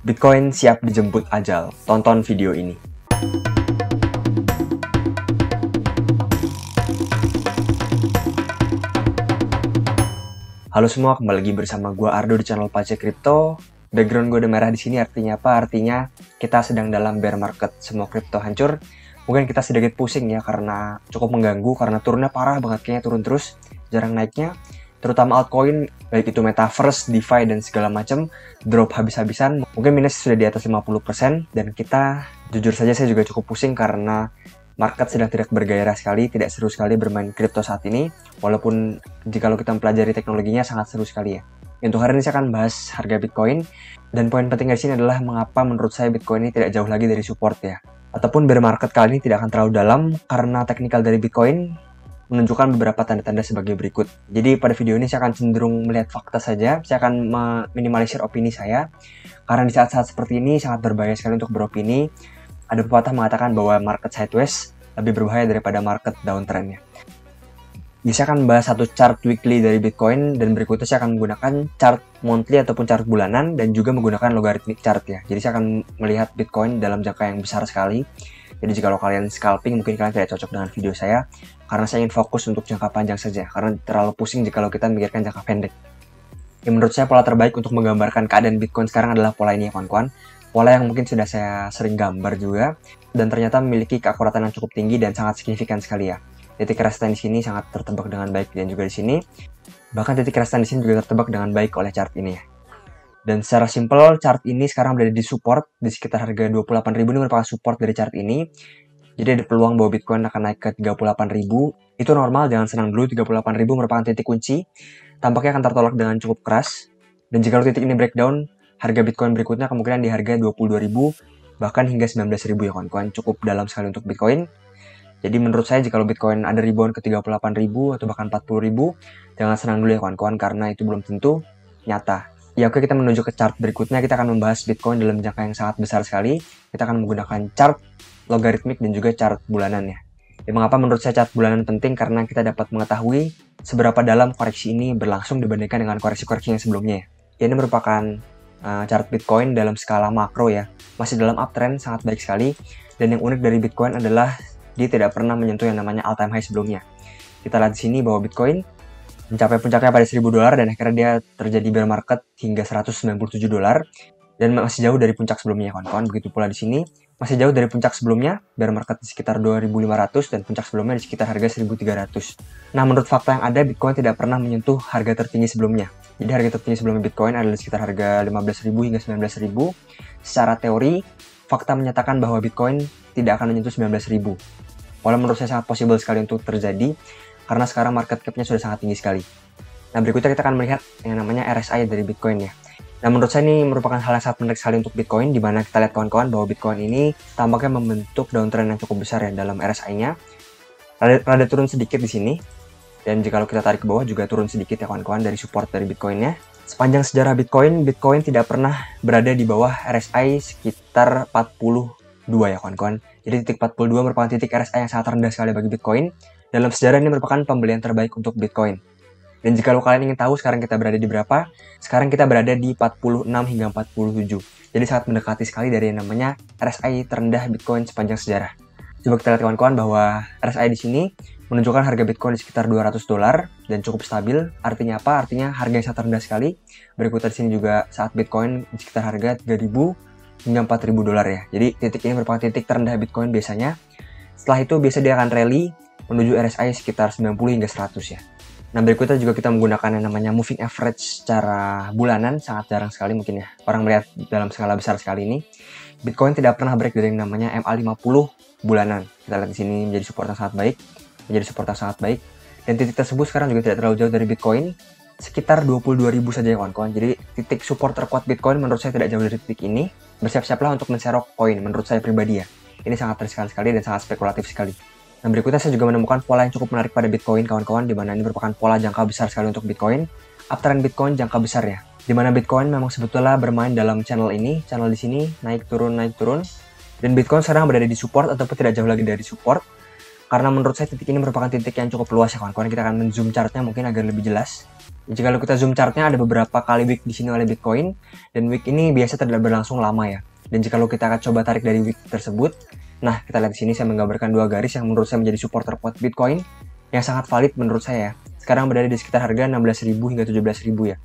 Bitcoin siap dijemput ajal. Tonton video ini. Halo semua, kembali lagi bersama gue Ardo di channel Pace Crypto. Background gue udah merah di sini artinya apa? Artinya kita sedang dalam bear market, semua kripto hancur. Mungkin kita sedikit pusing ya karena cukup mengganggu karena turunnya parah banget, kayaknya turun terus, jarang naiknya. Terutama altcoin, baik itu Metaverse, DeFi, dan segala macam, drop habis-habisan. Mungkin minus sudah di atas 50%, dan kita, jujur saja saya juga cukup pusing karena market sedang tidak bergairah sekali, tidak seru sekali bermain kripto saat ini, walaupun jika kita mempelajari teknologinya sangat seru sekali ya. Untuk hari ini saya akan bahas harga Bitcoin, dan poin penting di sini adalah mengapa menurut saya Bitcoin ini tidak jauh lagi dari support ya. Ataupun bear market kali ini tidak akan terlalu dalam, karena teknikal dari Bitcoin menunjukkan beberapa tanda-tanda sebagai berikut. Jadi pada video ini saya akan cenderung melihat fakta saja, saya akan meminimalisir opini saya, karena di saat-saat seperti ini sangat berbahaya sekali untuk beropini. Ada pepatah mengatakan bahwa market sideways lebih berbahaya daripada market downtrend-nya. Jadi saya akan bahas satu chart weekly dari Bitcoin, dan berikutnya saya akan menggunakan chart monthly ataupun chart bulanan, dan juga menggunakan logarithmic chart ya. Jadi saya akan melihat Bitcoin dalam jangka yang besar sekali. Jadi jika kalian scalping, mungkin kalian tidak cocok dengan video saya, karena saya ingin fokus untuk jangka panjang saja, karena terlalu pusing jika kita memikirkan jangka pendek. Ya, menurut saya pola terbaik untuk menggambarkan keadaan Bitcoin sekarang adalah pola ini ya kawan-kawan. Pola yang mungkin sudah saya sering gambar juga, dan ternyata memiliki keakuratan yang cukup tinggi dan sangat signifikan sekali ya. Titik resistance di sini sangat tertebak dengan baik, dan juga di sini. Bahkan titik resistance di sini juga tertebak dengan baik oleh chart ini ya. Dan secara simpel, chart ini sekarang berada di support di sekitar harga 28.000, ini merupakan support dari chart ini. Jadi ada peluang bahwa Bitcoin akan naik ke 38.000. Itu normal, jangan senang dulu. 38.000 merupakan titik kunci. Tampaknya akan tertolak dengan cukup keras. Dan jika titik ini breakdown, harga Bitcoin berikutnya kemungkinan di harga 22.000, bahkan hingga 19.000 ya kawan-kawan. Cukup dalam sekali untuk Bitcoin. Jadi menurut saya jika Bitcoin ada rebound ke 38.000 atau bahkan 40.000, jangan senang dulu ya kawan-kawan, karena itu belum tentu nyata. Ya oke, kita menuju ke chart berikutnya. Kita akan membahas Bitcoin dalam jangka yang sangat besar sekali. Kita akan menggunakan chart logaritmik dan juga chart bulanannya. Ya, mengapa menurut saya chart bulanan penting? Karena kita dapat mengetahui seberapa dalam koreksi ini berlangsung dibandingkan dengan koreksi-koreksi yang sebelumnya. Ya, ini merupakan chart Bitcoin dalam skala makro ya. Masih dalam uptrend, sangat baik sekali. Dan yang unik dari Bitcoin adalah dia tidak pernah menyentuh yang namanya all time high sebelumnya. Kita lihat di sini bahwa Bitcoin mencapai puncaknya pada $1.000 dan akhirnya dia terjadi bear market hingga $197 dan masih jauh dari puncak sebelumnya kawan-kawan. Begitu pula di sini masih jauh dari puncak sebelumnya, bear market di sekitar 2.500 dan puncak sebelumnya di sekitar harga 1.300. Nah, menurut fakta yang ada, Bitcoin tidak pernah menyentuh harga tertinggi sebelumnya. Jadi harga tertinggi sebelum Bitcoin adalah sekitar harga 15.000 hingga 19.000. Secara teori, fakta menyatakan bahwa Bitcoin tidak akan menyentuh 19.000. Walau menurut saya sangat possible sekali untuk terjadi, karena sekarang market cap-nya sudah sangat tinggi sekali. Nah, berikutnya kita akan melihat yang namanya RSI dari Bitcoin ya. Nah, menurut saya ini merupakan hal yang sangat menarik sekali untuk Bitcoin, di mana kita lihat kawan-kawan bahwa Bitcoin ini tampaknya membentuk downtrend yang cukup besar ya dalam RSI-nya. Rada turun sedikit di sini, dan jika kita tarik ke bawah juga turun sedikit ya kawan-kawan dari support dari Bitcoin-nya. Sepanjang sejarah Bitcoin tidak pernah berada di bawah RSI sekitar 42 ya kawan-kawan. Jadi titik 42 merupakan titik RSI yang sangat rendah sekali bagi Bitcoin. Dalam sejarah ini merupakan pembelian terbaik untuk Bitcoin. Dan jika kalian ingin tahu sekarang kita berada di berapa, sekarang kita berada di 46 hingga 47. Jadi sangat mendekati sekali dari yang namanya RSI terendah Bitcoin sepanjang sejarah. Coba kita lihat kawan-kawan bahwa RSI di sini menunjukkan harga Bitcoin di sekitar $200 dan cukup stabil. Artinya apa? Artinya harga yang sangat rendah sekali. Berikutnya di sini juga saat Bitcoin di sekitar harga 3.000 hingga 4.000 dolar ya. Jadi titik ini merupakan titik terendah Bitcoin biasanya. Setelah itu biasa dia akan rally menuju RSI sekitar 90 hingga 100 ya. Nah, berikutnya juga kita menggunakan yang namanya moving average secara bulanan, sangat jarang sekali mungkin ya orang melihat dalam skala besar sekali ini. Bitcoin tidak pernah break dari yang namanya MA50 bulanan. Kita lihat di sini menjadi support yang sangat baik, dan titik tersebut sekarang juga tidak terlalu jauh dari Bitcoin, sekitar 22.000 saja ya kawan-kawan. Jadi titik support terkuat Bitcoin menurut saya tidak jauh dari titik ini. Bersiap-siaplah untuk menserok koin menurut saya pribadi ya. Ini sangat riskan sekali dan sangat spekulatif sekali. Nah, berikutnya saya juga menemukan pola yang cukup menarik pada Bitcoin kawan-kawan, di mana ini merupakan pola jangka besar sekali untuk Bitcoin. Uptrend Bitcoin jangka besar ya, di mana Bitcoin memang sebetulnya bermain dalam channel ini, channel di sini naik turun, dan Bitcoin sekarang berada di support ataupun tidak jauh lagi dari support. Karena menurut saya titik ini merupakan titik yang cukup luas ya kawan-kawan. Kita akan men-zoom chartnya mungkin agar lebih jelas. Jika kalau kita zoom chartnya ada beberapa kali wick di sini oleh Bitcoin, dan wick ini biasa tidak berlangsung lama ya. Dan jika kalau kita akan coba tarik dari wick tersebut, nah kita lihat di sini saya menggambarkan dua garis yang menurut saya menjadi support terkuat Bitcoin yang sangat valid menurut saya. Sekarang berada di sekitar harga 16.000 hingga 17.000 ya.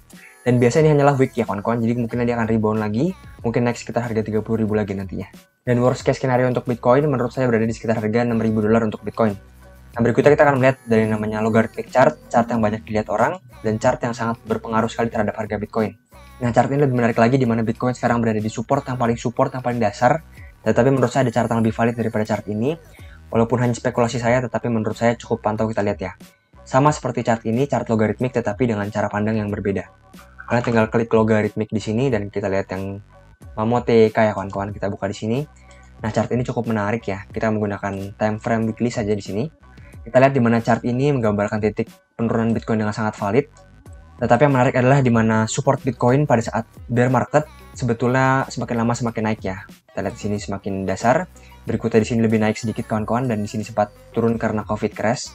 Dan biasanya ini hanyalah wick ya kawan-kawan, jadi mungkin dia akan rebound lagi, mungkin naik sekitar harga 30.000 lagi nantinya. Dan worst case skenario untuk Bitcoin menurut saya berada di sekitar harga 6.000 dolar untuk Bitcoin. Nah berikutnya kita akan melihat dari namanya logarithmic chart yang banyak dilihat orang, dan chart yang sangat berpengaruh sekali terhadap harga Bitcoin. Nah chart ini lebih menarik lagi di mana Bitcoin sekarang berada di support yang paling dasar, tetapi menurut saya ada chart yang lebih valid daripada chart ini, walaupun hanya spekulasi saya, tetapi menurut saya cukup pantau kita lihat ya. Sama seperti chart ini, chart logarithmic tetapi dengan cara pandang yang berbeda. Kalian tinggal klik logarithmic di sini dan kita lihat yang Mamote ya kawan-kawan, kita buka di sini. Nah, chart ini cukup menarik ya. Kita menggunakan time frame weekly saja di sini. Kita lihat di mana chart ini menggambarkan titik penurunan Bitcoin dengan sangat valid. Tetapi yang menarik adalah di mana support Bitcoin pada saat bear market sebetulnya semakin lama semakin naik ya. Kita lihat di sini semakin dasar. Berikutnya di sini lebih naik sedikit kawan-kawan, dan di sini sempat turun karena COVID crash.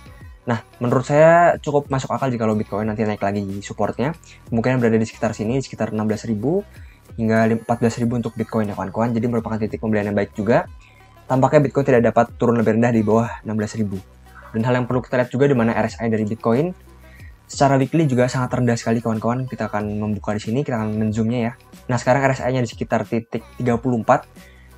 Nah, menurut saya cukup masuk akal jika Bitcoin nanti naik lagi supportnya. Kemungkinan berada di sekitar sini, di sekitar 16.000 hingga 14.000 untuk Bitcoin ya kawan-kawan. Jadi merupakan titik pembelian yang baik juga. Tampaknya Bitcoin tidak dapat turun lebih rendah di bawah 16.000. Dan hal yang perlu kita lihat juga di mana RSI dari Bitcoin secara weekly juga sangat rendah sekali kawan-kawan. Kita akan membuka di sini, kita akan men-zoomnya ya. Nah, sekarang RSI-nya di sekitar titik 34,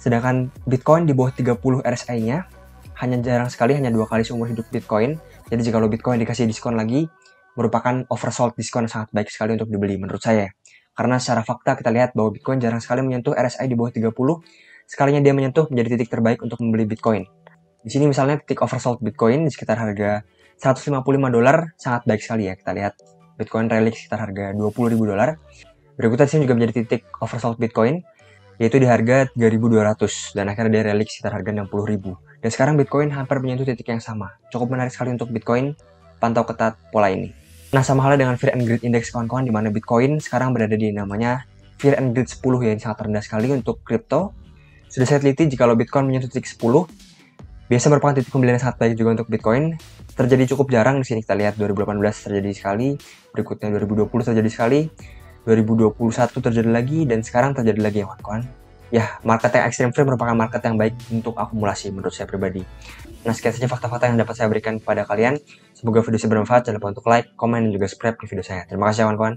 sedangkan Bitcoin di bawah 30 RSI-nya. Jarang sekali, hanya 2 kali seumur hidup Bitcoin. Jadi jika Bitcoin dikasih diskon lagi, merupakan oversold diskon yang sangat baik sekali untuk dibeli menurut saya. Karena secara fakta kita lihat bahwa Bitcoin jarang sekali menyentuh RSI di bawah 30, sekalinya dia menyentuh menjadi titik terbaik untuk membeli Bitcoin. Di sini misalnya titik oversold Bitcoin di sekitar harga 155 dolar, sangat baik sekali ya. Kita lihat Bitcoin rally sekitar harga 20.000 dolar. Berikutnya di sini juga menjadi titik oversold Bitcoin, yaitu di harga 3.200, dan akhirnya dia rally sekitar harga 60.000. Dan sekarang Bitcoin hampir menyentuh titik yang sama. Cukup menarik sekali untuk Bitcoin, pantau ketat pola ini. Nah, sama halnya dengan Fear and Greed Index kawan-kawan, di mana Bitcoin sekarang berada di namanya Fear and Greed 10 ya, yang sangat rendah sekali untuk kripto. Sudah saya teliti jika Bitcoin menyentuh titik 10, biasa merupakan titik pembelian yang sangat baik juga untuk Bitcoin. Terjadi cukup jarang di sini, kita lihat 2018 terjadi sekali, berikutnya 2020 terjadi sekali, 2021 terjadi lagi, dan sekarang terjadi lagi ya kawan-kawan. Ya, market yang extreme free merupakan market yang baik untuk akumulasi menurut saya pribadi. Nah, sekian saja fakta-fakta yang dapat saya berikan kepada kalian. Semoga video ini bermanfaat. Jangan lupa untuk like, komen, dan juga subscribe ke video saya. Terima kasih kawan-kawan.